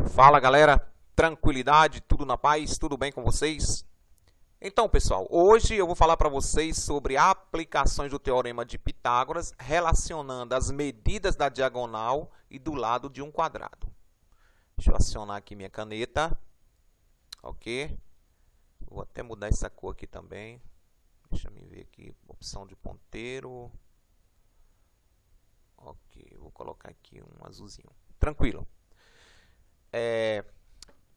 Fala galera, tranquilidade, tudo na paz, tudo bem com vocês? Então pessoal, hoje eu vou falar para vocês sobre aplicações do Teorema de Pitágoras relacionando as medidas da diagonal e do lado de um quadrado. Deixa eu acionar aqui minha caneta, ok? Vou até mudar essa cor aqui também, deixa eu ver aqui, opção de ponteiro, ok, vou colocar aqui um azulzinho, tranquilo.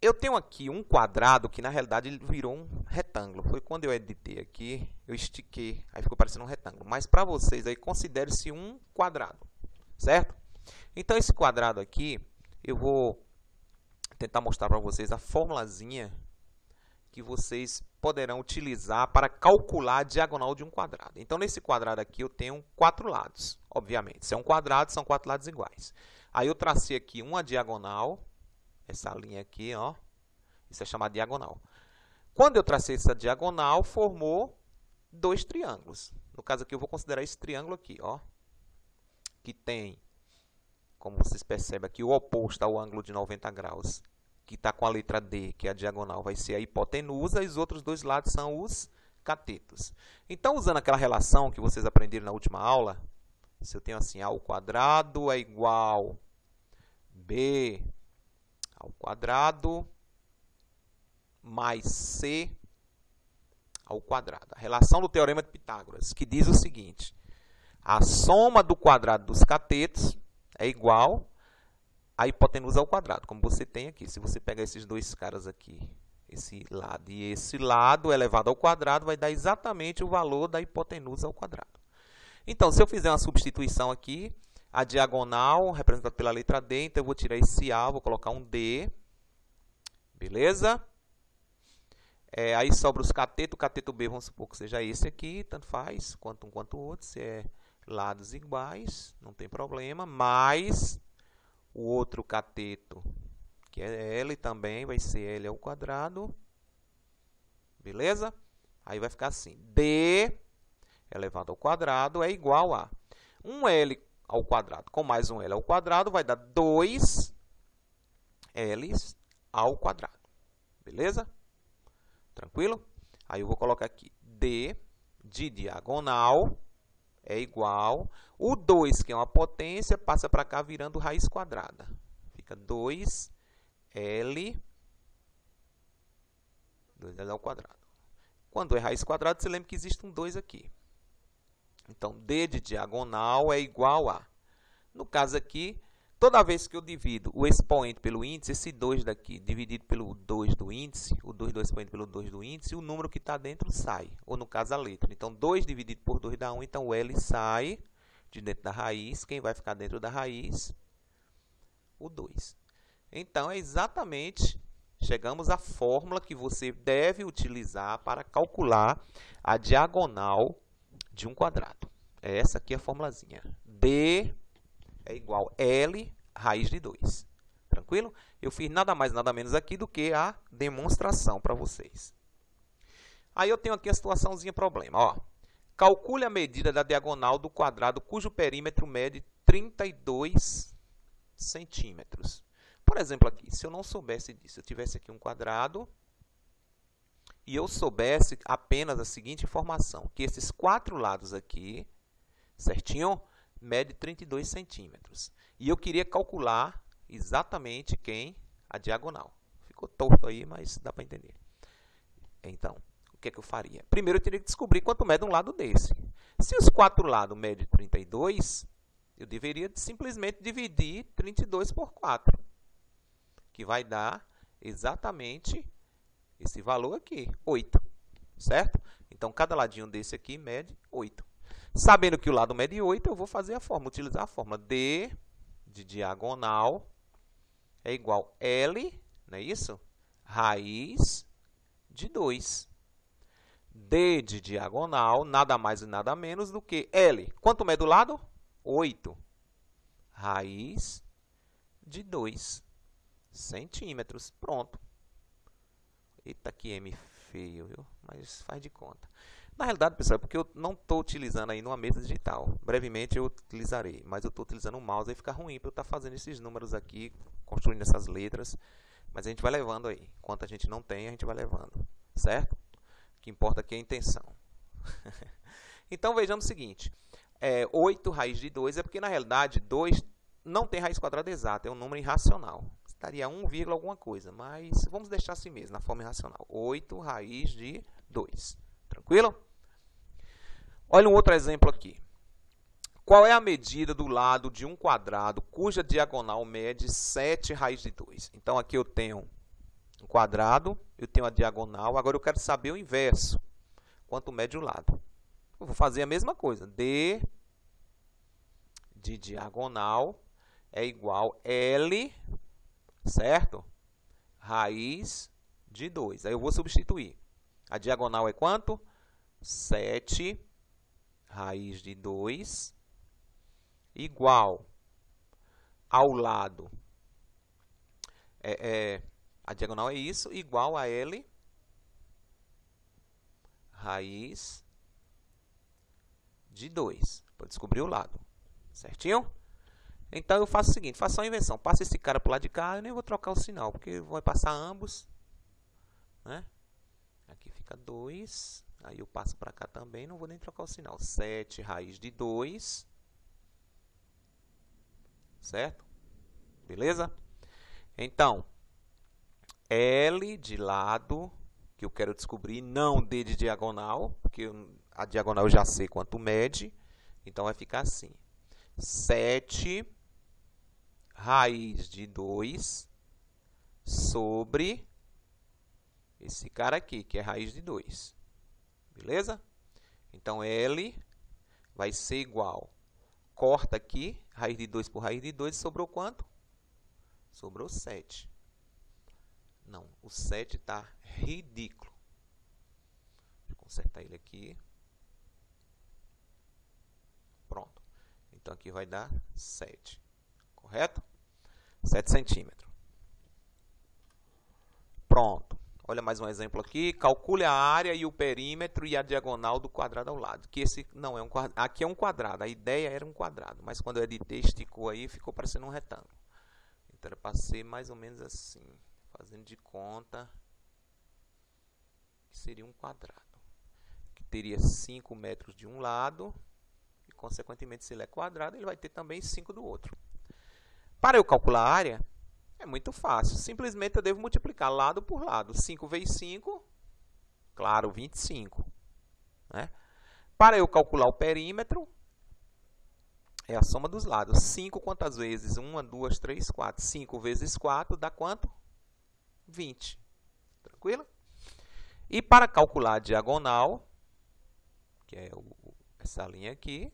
Eu tenho aqui um quadrado que na realidade ele virou um retângulo. Foi quando eu editei aqui, eu estiquei, aí ficou parecendo um retângulo. Mas para vocês aí, considere-se um quadrado, certo? Então esse quadrado aqui, eu vou tentar mostrar para vocês a formulazinha que vocês poderão utilizar para calcular a diagonal de um quadrado. Então nesse quadrado aqui eu tenho 4 lados, obviamente. Se é um quadrado, são 4 lados iguais. Aí eu tracei aqui uma diagonal. Essa linha aqui, ó, isso é chamado diagonal. Quando eu tracei essa diagonal, formou 2 triângulos. No caso aqui, eu vou considerar esse triângulo aqui, ó, que tem, como vocês percebem aqui, o oposto ao ângulo de 90 graus, que está com a letra D, que é a diagonal, vai ser a hipotenusa, e os outros dois lados são os catetos. Então, usando aquela relação que vocês aprenderam na última aula, se eu tenho assim, A ao quadrado é igual B ao quadrado mais C ao quadrado. A relação do Teorema de Pitágoras, que diz o seguinte: a soma do quadrado dos catetos é igual à hipotenusa ao quadrado, como você tem aqui. Se você pegar esses dois caras aqui, esse lado e esse lado elevado ao quadrado, vai dar exatamente o valor da hipotenusa ao quadrado. Então, se eu fizer uma substituição aqui, a diagonal, representada pela letra D, então eu vou tirar esse A, vou colocar um D. Beleza? Aí sobra os catetos, o cateto B, vamos supor que seja esse aqui, tanto faz, quanto um quanto o outro, se é lados iguais, não tem problema, mais o outro cateto, que é L também, vai ser L ao quadrado. Beleza? Aí vai ficar assim, D elevado ao quadrado é igual a um L ao quadrado com mais um L ao quadrado vai dar 2 L's ao quadrado. Beleza? Tranquilo? Aí eu vou colocar aqui D de diagonal é igual. O 2, que é uma potência, passa para cá virando raiz quadrada. Fica 2L ao quadrado. Quando é raiz quadrada, você lembra que existe um 2 aqui. Então, D de diagonal é igual a... No caso aqui, toda vez que eu divido o expoente pelo índice, esse 2 daqui dividido pelo 2 do índice, o 2 do expoente pelo 2 do índice, o número que está dentro sai, ou no caso a letra. Então, 2 dividido por 2 dá 1, então o L sai de dentro da raiz. Quem vai ficar dentro da raiz? O 2. Então, é exatamente, chegamos à fórmula que você deve utilizar para calcular a diagonal de um quadrado. Essa aqui é a formulazinha. D é igual a L raiz de 2. Tranquilo? Eu fiz nada mais, nada menos aqui do que a demonstração para vocês. Aí eu tenho aqui a situaçãozinha problema. Ó, calcule a medida da diagonal do quadrado cujo perímetro mede 32 centímetros. Por exemplo, aqui, se eu não soubesse disso, eu tivesse aqui um quadrado e eu soubesse apenas a seguinte informação, que esses 4 lados aqui, certinho, mede 32 centímetros. E eu queria calcular exatamente a diagonal. Ficou torto aí, mas dá para entender. Então, o que é que eu faria? Primeiro, eu teria que descobrir quanto mede um lado desse. Se os 4 lados medem 32, eu deveria simplesmente dividir 32 por 4, que vai dar exatamente esse valor aqui, 8, certo? Então, cada ladinho desse aqui mede 8. Sabendo que o lado mede 8, eu vou fazer a fórmula, utilizar a fórmula D de diagonal é igual a L, não é isso? Raiz de 2. D de diagonal, nada mais e nada menos do que L. Quanto mede o lado? 8. Raiz de 2 centímetros. Pronto. Eita, que M feio, viu? Mas faz de conta. Na realidade, pessoal, é porque eu não estou utilizando aí numa mesa digital. Brevemente eu utilizarei, mas eu estou utilizando o mouse, aí fica ruim para eu estar fazendo esses números aqui, construindo essas letras. Mas a gente vai levando aí. Enquanto a gente não tem, a gente vai levando. Certo? O que importa aqui é a intenção. Então, vejamos o seguinte. 8 raiz de 2 é porque, na realidade, 2 não tem raiz quadrada exata. É um número irracional. Estaria 1, alguma coisa. Mas vamos deixar assim mesmo, na forma irracional. 8 raiz de 2. Tranquilo? Olha um outro exemplo aqui. Qual é a medida do lado de um quadrado cuja diagonal mede 7 raiz de 2? Então, aqui eu tenho um quadrado, eu tenho a diagonal. Agora, eu quero saber o inverso. Quanto mede o lado? Eu vou fazer a mesma coisa. D de diagonal é igual a L, certo? Raiz de 2. Aí eu vou substituir. A diagonal é quanto? 7 raiz de 2 igual ao lado. A diagonal é isso, igual a L raiz de 2. Para descobrir o lado. Certinho? Então, eu faço o seguinte, faço uma inversão. Passa esse cara para o lado de cá, eu nem vou trocar o sinal, porque vai passar ambos. Né? Aqui fica 2. Aí eu passo para cá também, não vou nem trocar o sinal. 7 raiz de 2. Certo? Beleza? Então, L de lado, que eu quero descobrir, não D de diagonal, porque a diagonal eu já sei quanto mede. Então, vai ficar assim. 7 raiz de 2 sobre esse cara aqui, que é raiz de 2. Beleza? Então, L vai ser igual. Corta aqui, raiz de 2 por raiz de 2, sobrou quanto? Sobrou 7. Não, o 7 está ridículo. Deixa eu consertar ele aqui. Pronto. Então, aqui vai dar 7. Correto? 7 centímetros. Pronto. Olha mais um exemplo aqui. Calcule a área e o perímetro e a diagonal do quadrado ao lado. Que esse não é um quadrado. Aqui é um quadrado. A ideia era um quadrado. Mas quando eu editei, esticou aí, ficou parecendo um retângulo. Então, eu passei mais ou menos assim. Fazendo de conta que seria um quadrado. Que teria 5 metros de um lado. E, consequentemente, se ele é quadrado, ele vai ter também 5 do outro. Para eu calcular a área, é muito fácil. Simplesmente eu devo multiplicar lado por lado. 5 vezes 5, claro, 25. Né? Para eu calcular o perímetro, é a soma dos lados. 5 quantas vezes? 1, 2, 3, 4. 5 vezes 4 dá quanto? 20. Tranquilo? E para calcular a diagonal, que é essa linha aqui,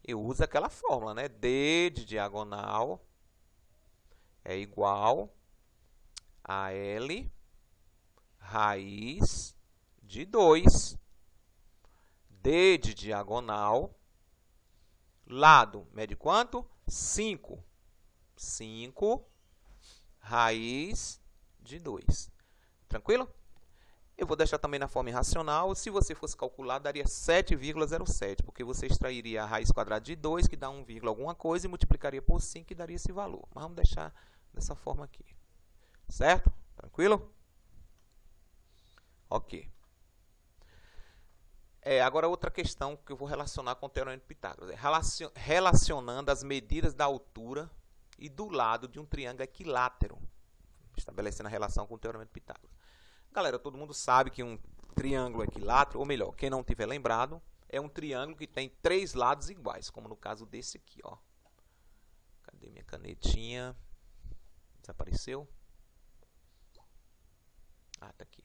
eu uso aquela fórmula, né? D de diagonal é igual a L raiz de 2. D de diagonal, lado, mede quanto? 5. 5 raiz de 2. Tranquilo? Eu vou deixar também na forma irracional. Se você fosse calcular, daria 7,07, porque você extrairia a raiz quadrada de 2, que dá 1, alguma coisa, e multiplicaria por 5, que daria esse valor. Mas vamos deixar dessa forma aqui. Certo? Tranquilo? Ok. Agora, outra questão que eu vou relacionar com o Teorema de Pitágoras. Relacionando as medidas da altura e do lado de um triângulo equilátero. Estabelecendo a relação com o Teorema de Pitágoras. Galera, todo mundo sabe que um triângulo equilátero, ou melhor, quem não tiver lembrado, é um triângulo que tem 3 lados iguais, como no caso desse aqui, ó. Cadê minha canetinha? Desapareceu? Ah, tá aqui.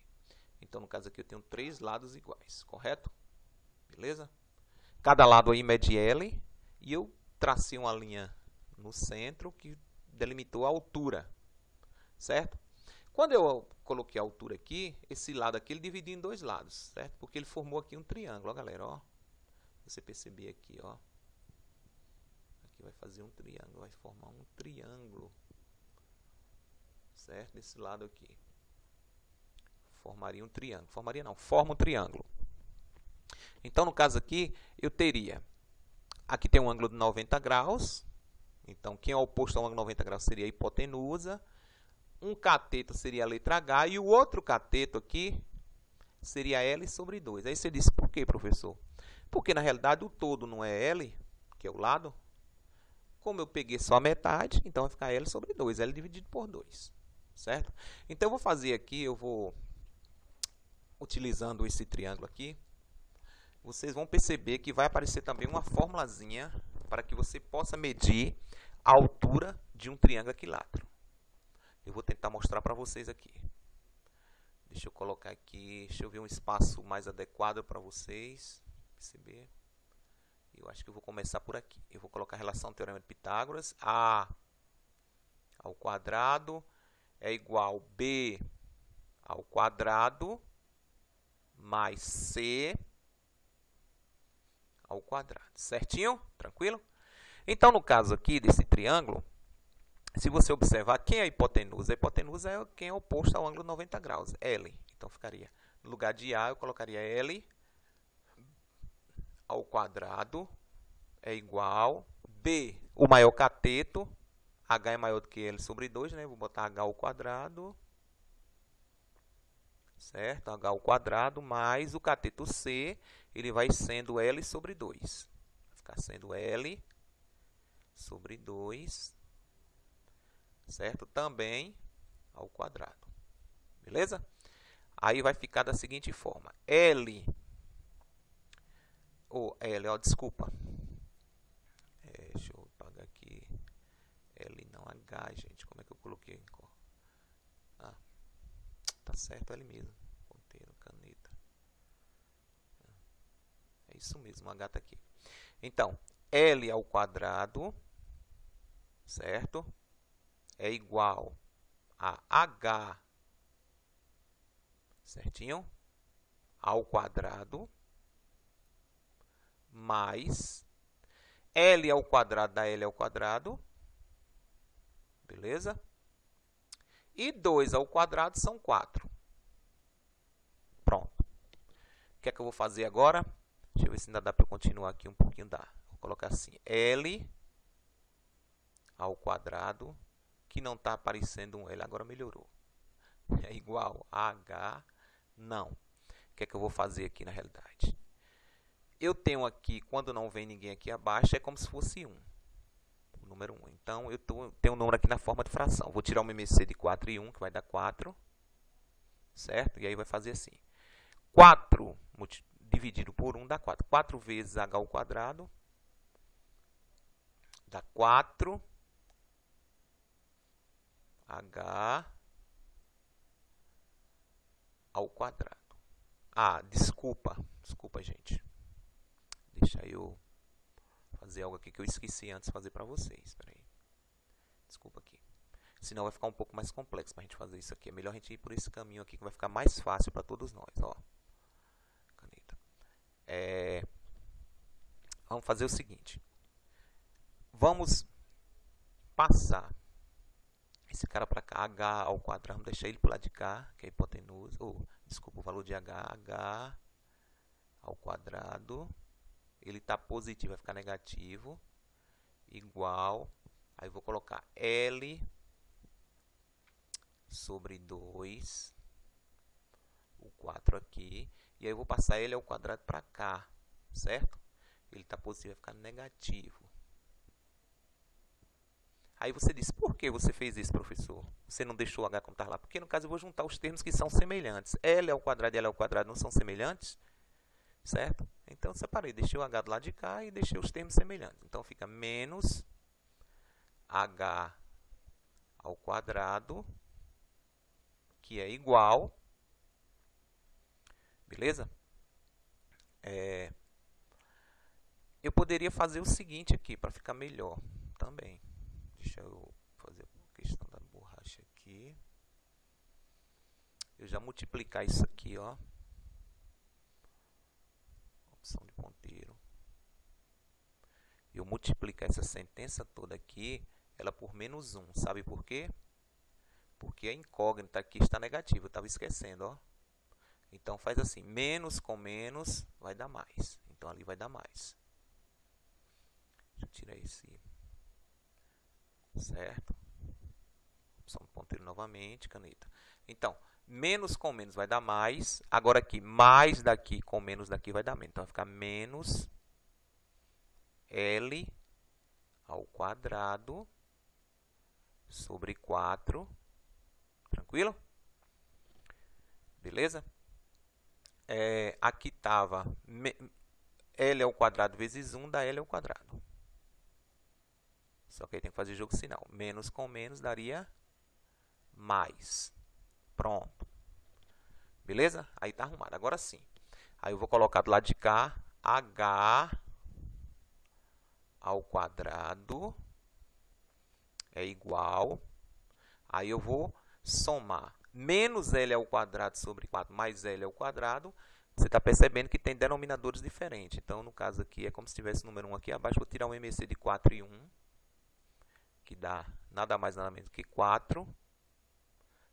Então, no caso aqui, eu tenho 3 lados iguais, correto? Beleza? Cada lado aí mede L, e eu tracei uma linha no centro que delimitou a altura, certo? Quando eu coloquei a altura aqui, esse lado aqui, ele dividiu em 2 lados, certo? Porque ele formou aqui um triângulo, ó, galera, ó. Você perceber aqui, ó. Aqui vai fazer um triângulo, vai formar um triângulo, certo? Desse lado aqui. Formaria um triângulo. Formaria não, forma um triângulo. Então, no caso aqui, eu teria... Aqui tem um ângulo de 90 graus. Então, quem é oposto ao ângulo de 90 graus seria a hipotenusa. Um cateto seria a letra H. E o outro cateto aqui seria L sobre 2. Aí você disse, por quê, professor? Porque, na realidade, o todo não é L, que é o lado. Como eu peguei só a metade, então vai ficar L sobre 2. L dividido por 2. Certo? Então, eu vou fazer aqui, eu vou... Utilizando esse triângulo aqui, vocês vão perceber que vai aparecer também uma formulazinha para que você possa medir a altura de um triângulo equilátero. Eu vou tentar mostrar para vocês aqui. Deixa eu colocar aqui, deixa eu ver um espaço mais adequado para vocês perceber. Eu acho que eu vou começar por aqui. Eu vou colocar a relação do Teorema de Pitágoras. A ao quadrado é igual a B ao quadrado mais C ao quadrado. Certinho? Tranquilo? Então, no caso aqui desse triângulo, se você observar, quem é a hipotenusa? A hipotenusa é quem é oposto ao ângulo 90 graus, L. Então, ficaria, no lugar de A, eu colocaria L ao quadrado é igual B, o maior cateto, H é maior do que L sobre 2, né? Vou botar H ao quadrado, certo? H ao quadrado mais o cateto C, ele vai sendo L sobre 2. Vai ficar sendo L sobre 2, certo? Também ao quadrado. Beleza? Aí vai ficar da seguinte forma. Desculpa. Deixa eu apagar aqui. L não H, gente. Como é que eu coloquei? Ah, tá certo, L mesmo. Ponteiro, caneta. É isso mesmo, o H tá aqui. Então, L ao quadrado, certo? É igual a H, certinho? Ao quadrado, mais L ao quadrado da L ao quadrado, beleza? E 2 ao quadrado são 4. Pronto. O que é que eu vou fazer agora? Deixa eu ver se ainda dá para eu continuar aqui um pouquinho. Dá. Vou colocar assim, L ao quadrado, que não está aparecendo um L, agora melhorou. É igual a H, não. O que é que eu vou fazer aqui na realidade? Eu tenho aqui, quando não vem ninguém aqui abaixo, é como se fosse 1. O número 1. Então, eu tenho um número aqui na forma de fração. Vou tirar o MMC de 4 e 1, que vai dar 4. Certo? E aí vai fazer assim. 4 dividido por 1 dá 4. 4 vezes H ao quadrado dá 4. H ao quadrado. Ah, desculpa, gente. Deixa eu fazer algo aqui que eu esqueci antes de fazer para vocês. Espera aí. Desculpa aqui. Senão vai ficar um pouco mais complexo para a gente fazer isso aqui. É melhor a gente ir por esse caminho aqui que vai ficar mais fácil para todos nós. Ó. Caneta. Vamos fazer o seguinte. Vamos passar esse cara para cá, H ao quadrado. Vamos deixar ele para o lado de cá, que é a hipotenusa. Desculpa, o valor de H ao quadrado. Ele está positivo, vai ficar negativo. Igual. Aí vou colocar L sobre 2. O 4 aqui. E aí eu vou passar L ao quadrado para cá. Certo? Ele está positivo, vai ficar negativo. Aí você diz, por que você fez isso, professor? Você não deixou o H como está lá? Porque, no caso, eu vou juntar os termos que são semelhantes. L ao quadrado e L ao quadrado não são semelhantes? Certo? Então, eu separei. Deixei o H do lado de cá e deixei os termos semelhantes. Então, fica menos H ao quadrado, que é igual. Beleza? Eu poderia fazer o seguinte aqui, para ficar melhor também. Deixa eu fazer a questão da borracha aqui. Eu já multiplicar isso aqui, ó. Opção de ponteiro. Eu multiplicar essa sentença toda aqui, ela por menos 1. Sabe por quê? Porque a incógnita aqui está negativa. Eu estava esquecendo, ó. Então, faz assim, menos com menos vai dar mais. Então, ali vai dar mais. Deixa eu tirar esse, certo? Opção do ponteiro novamente, caneta. Então, menos com menos vai dar mais. Agora aqui, mais daqui com menos daqui vai dar menos. Então, vai ficar menos L ao quadrado sobre 4. Tranquilo? Beleza? Aqui estava L ao quadrado vezes 1 dá L ao quadrado. Só que aí tem que fazer jogo sinal. Menos com menos daria mais. Pronto. Beleza? Aí tá arrumado. Agora sim. Aí eu vou colocar do lado de cá H ao quadrado é igual. Aí eu vou somar menos L ao quadrado sobre 4 mais L ao quadrado. Você está percebendo que tem denominadores diferentes. Então, no caso aqui, é como se tivesse o número 1 aqui abaixo. Vou tirar um MSC de 4 e 1, que dá nada mais nada menos que 4.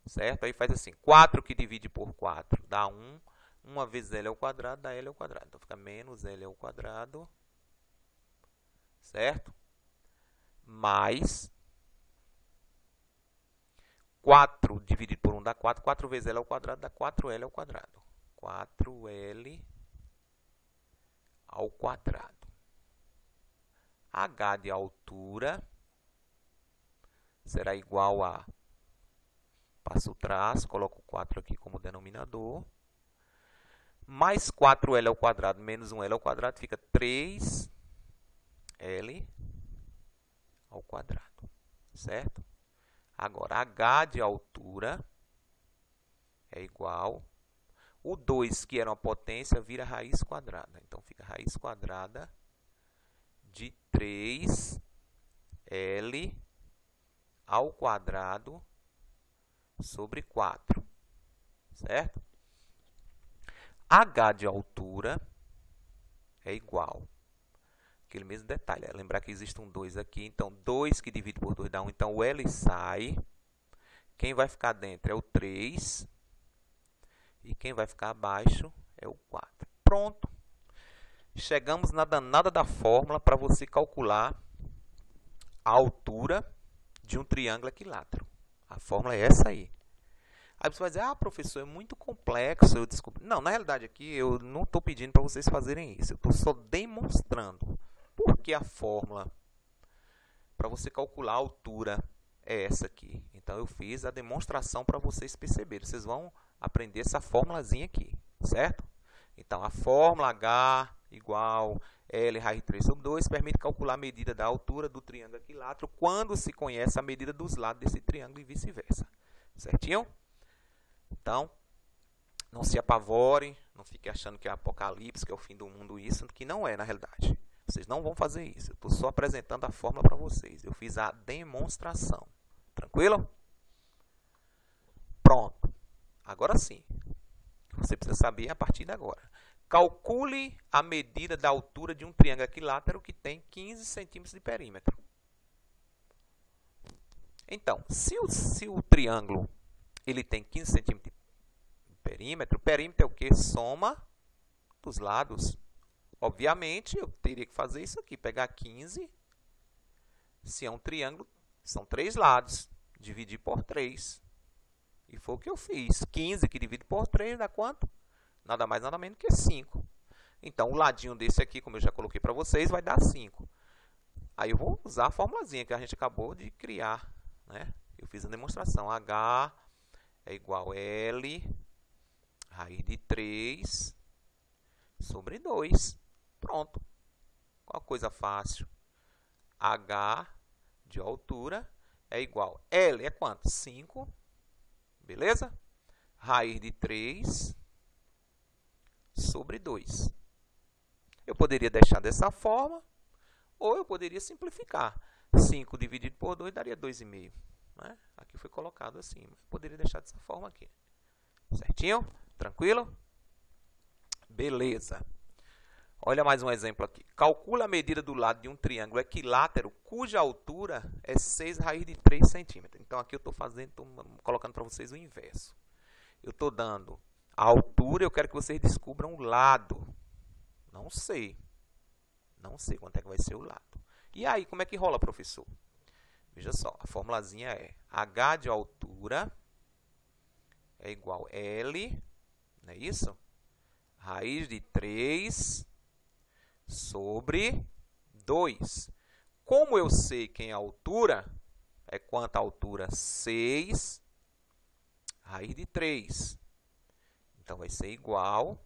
Certo? Aí faz assim, 4 que divide por 4 dá 1. 1 vezes L ao quadrado dá L ao quadrado. Então, fica menos L ao quadrado. Certo? Mais 4 dividido por 1 dá 4. 4 vezes L ao quadrado dá 4L ao quadrado. 4L ao quadrado. H de altura será igual a... Passo o traço, coloco o 4 aqui como denominador. Mais 4L ao quadrado menos 1L ao quadrado fica 3L ao quadrado. Certo? Agora, H de altura é igual... O 2, que era uma potência, vira raiz quadrada. Então, fica raiz quadrada de 3L ao quadrado sobre 4. Certo? H de altura é igual. Aquele mesmo detalhe. Lembrar que existe um 2 aqui. Então, 2 que divide por 2 dá 1. Então, o L sai. Quem vai ficar dentro é o 3. E quem vai ficar abaixo é o 4. Pronto. Chegamos na danada da fórmula para você calcular a altura de um triângulo equilátero. A fórmula é essa aí. Aí você vai dizer, ah, professor, é muito complexo. Eu desculpe. Não, na realidade aqui eu não estou pedindo para vocês fazerem isso. Eu estou só demonstrando por que a fórmula para você calcular a altura é essa aqui. Então, eu fiz a demonstração para vocês perceberem. Vocês vão aprender essa formulazinha aqui, certo? Então, a fórmula H igual L raiz de 3 sobre 2 permite calcular a medida da altura do triângulo equilátero quando se conhece a medida dos lados desse triângulo e vice-versa. Certinho? Então, não se apavore, não fique achando que é apocalipse, que é o fim do mundo, isso, que não é na realidade. Vocês não vão fazer isso. Eu estou só apresentando a fórmula para vocês. Eu fiz a demonstração. Tranquilo? Pronto. Agora sim. Você precisa saber a partir de agora. Calcule a medida da altura de um triângulo equilátero que tem 15 centímetros de perímetro. Então, se o triângulo ele tem 15 centímetros de perímetro, perímetro é o que? Soma dos lados. Obviamente, eu teria que fazer isso aqui, pegar 15, se é um triângulo, são 3 lados, dividir por 3. E foi o que eu fiz. 15 que divide por 3 dá quanto? Nada mais, nada menos que 5. Então, o ladinho desse aqui, como eu já coloquei para vocês, vai dar 5. Aí eu vou usar a formulazinha que a gente acabou de criar, né? Eu fiz a demonstração. H é igual a L raiz de 3 sobre 2. Pronto. Qual coisa fácil? H de altura é igual. L é quanto? 5. Beleza? Raiz de 3 sobre 2. Eu poderia deixar dessa forma, ou eu poderia simplificar. 5 dividido por 2 daria 2,5. Né? Aqui foi colocado assim. Eu poderia deixar dessa forma aqui. Certinho? Tranquilo? Beleza. Olha mais um exemplo aqui. Calcula a medida do lado de um triângulo equilátero cuja altura é 6 raiz de 3 centímetros. Então, aqui eu estou colocando para vocês o inverso. Eu estou dando A altura eu quero que vocês descubram o lado. Não sei. Não sei quanto é que vai ser o lado. E aí, como é que rola, professor? Veja só, a formulazinha é h de altura é igual a L, não é isso? Raiz de 3 sobre 2. Como eu sei quem é a altura, é quanto a altura? 6, raiz de 3. Então, vai ser igual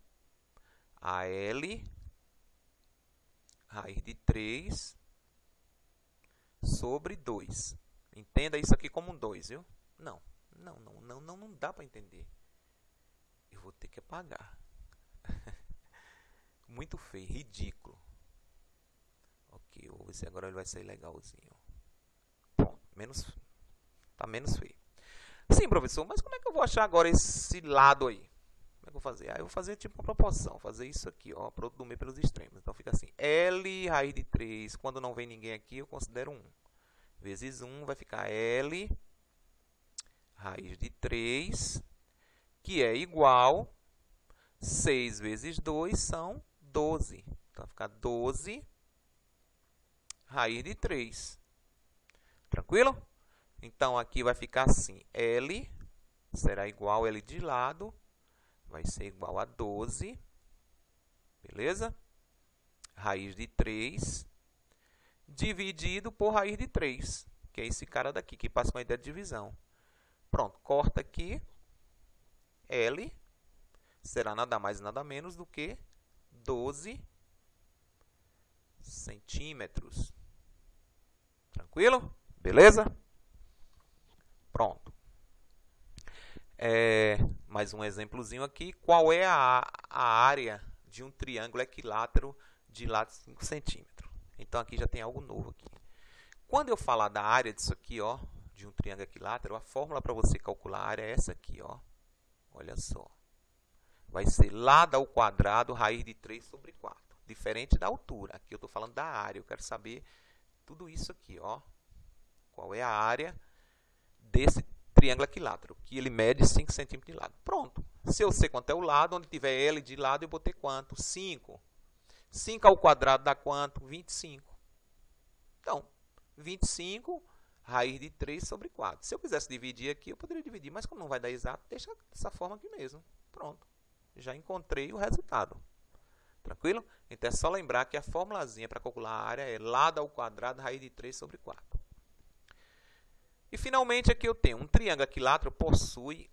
a L, raiz de 3, sobre 2. Entenda isso aqui como um 2, viu? Não dá para entender. Eu vou ter que apagar. Muito feio, ridículo. Ok, vou ver se agora ele vai sair legalzinho. Pronto, tá menos feio. Sim, professor, mas como é que eu vou achar agora esse lado aí? Como é que eu vou fazer? Eu vou fazer tipo uma proporção, fazer isso aqui, ó, produto do meio pelos extremos. Então fica assim, L raiz de 3, quando não vem ninguém aqui, eu considero 1. Vezes 1 vai ficar L raiz de 3, que é igual 6 vezes 2 são 12. Então, vai ficar 12 raiz de 3. Tranquilo? Então, aqui vai ficar assim. L será igual a L de lado. Vai ser igual a 12. Beleza? Raiz de 3. Dividido por raiz de 3. Que é esse cara daqui, que passa uma ideia de divisão. Pronto, corta aqui. L será nada mais e nada menos do que 12 centímetros. Tranquilo? Beleza? Pronto. Mais um exemplozinho aqui. Qual é a área de um triângulo equilátero de lado 5 centímetros? Então, aqui já tem algo novo aqui. Quando eu falar da área disso aqui, ó, de um triângulo equilátero, a fórmula para você calcular a área é essa aqui, ó. Olha só. Vai ser lado ao quadrado, raiz de 3 sobre 4. Diferente da altura. Aqui eu estou falando da área. Eu quero saber tudo isso aqui, ó. Qual é a área desse triângulo equilátero? Que ele mede 5 centímetros de lado. Pronto. Se eu sei quanto é o lado, onde tiver L de lado, eu botei quanto? 5. 5 ao quadrado dá quanto? 25. Então, 25, raiz de 3 sobre 4. Se eu quisesse dividir aqui, eu poderia dividir. Mas como não vai dar exato, deixa dessa forma aqui mesmo. Pronto. Já encontrei o resultado. Tranquilo? Então, é só lembrar que a formulazinha para calcular a área é lado ao quadrado, raiz de 3 sobre 4. E, finalmente, aqui eu tenho um triângulo equilátero, possui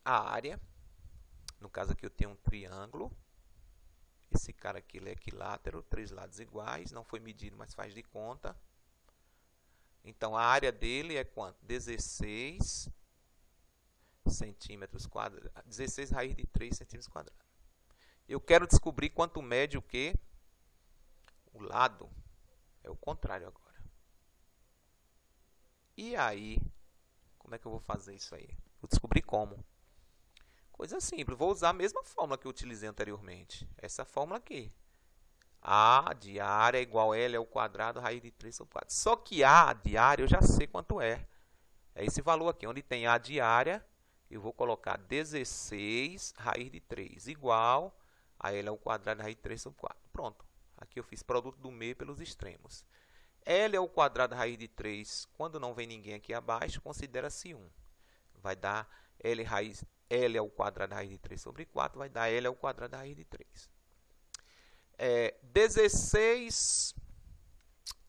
a área. No caso aqui eu tenho um triângulo. Esse cara aqui ele é equilátero, 3 lados iguais. Não foi medido, mas faz de conta. Então, a área dele é quanto? 16 centímetros quadrados. 16 raiz de 3 centímetros quadrados. Eu quero descobrir quanto mede o quê? O lado. É o contrário agora. E aí, como é que eu vou fazer isso aí? Vou descobrir como. Coisa simples. Vou usar a mesma fórmula que eu utilizei anteriormente. Essa fórmula aqui. A de área é igual a L ao quadrado, raiz de 3 sobre 4. Só que A de área eu já sei quanto é. É esse valor aqui. Onde tem A de área, eu vou colocar 16 raiz de 3 igual a L ao quadrado, raiz de 3 sobre 4. Pronto. Aqui eu fiz produto do meio pelos extremos. L ao quadrado, raiz de 3, quando não vem ninguém aqui abaixo, considera-se 1. Vai dar L ao quadrado, raiz de 3 sobre 4, vai dar L ao quadrado, raiz de 3. 16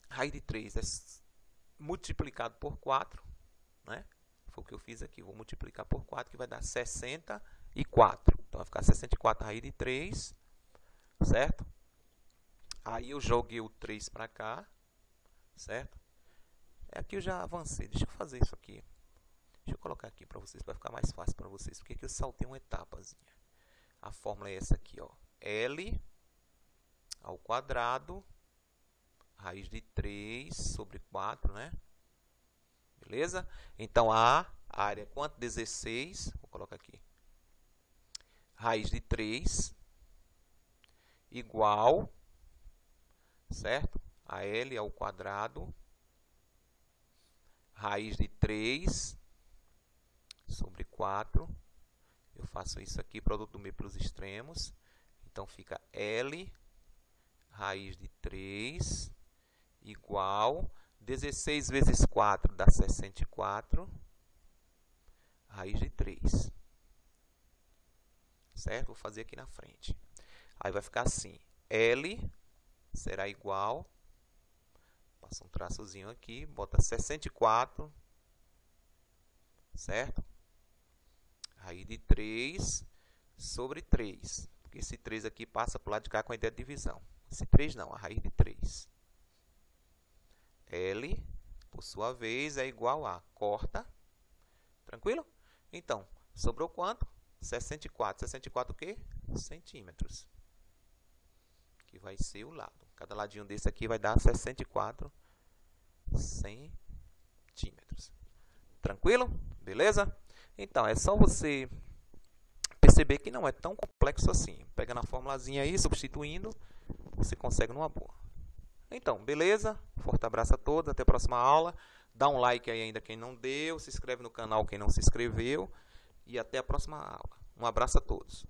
raiz de 3 é multiplicado por 4, né? Foi o que eu fiz aqui. Vou multiplicar por 4, que vai dar 64. Então, vai ficar 64 raiz de 3, certo? Aí, eu joguei o 3 para cá, certo? Aqui eu já avancei. Deixa eu fazer isso aqui. Deixa eu colocar aqui para vocês, para ficar mais fácil para vocês. Porque aqui eu saltei uma etapazinha. A fórmula é essa aqui, ó. L ao quadrado, raiz de 3 sobre 4, né? Beleza? Então, a área é quanto? 16. Vou colocar aqui. Raiz de 3 igual, certo? A L ao quadrado, raiz de 3 sobre 4, Eu faço isso aqui, produto do meio pelos extremos. Então, fica L raiz de 3 igual 16 vezes 4 dá 64, raiz de 3. Certo? Vou fazer aqui na frente. Aí vai ficar assim, L será igual, passa um traçozinho aqui, bota 64, certo? Raiz de 3 sobre 3, porque esse 3 aqui passa para o lado de cá com a ideia de divisão. Esse 3 não, a raiz de 3. L, por sua vez, é igual a, corta, tranquilo? Então, sobrou quanto? 64. 64 o quê? Centímetros. Que vai ser o lado. Cada ladinho desse aqui vai dar 64 centímetros. Tranquilo? Beleza? Então, é só você perceber que não é tão complexo assim. Pega na formulazinha aí, substituindo, você consegue numa boa. Então, beleza? Forte abraço a todos, até a próxima aula. Dá um like aí ainda quem não deu, se inscreve no canal quem não se inscreveu. E até a próxima aula. Um abraço a todos.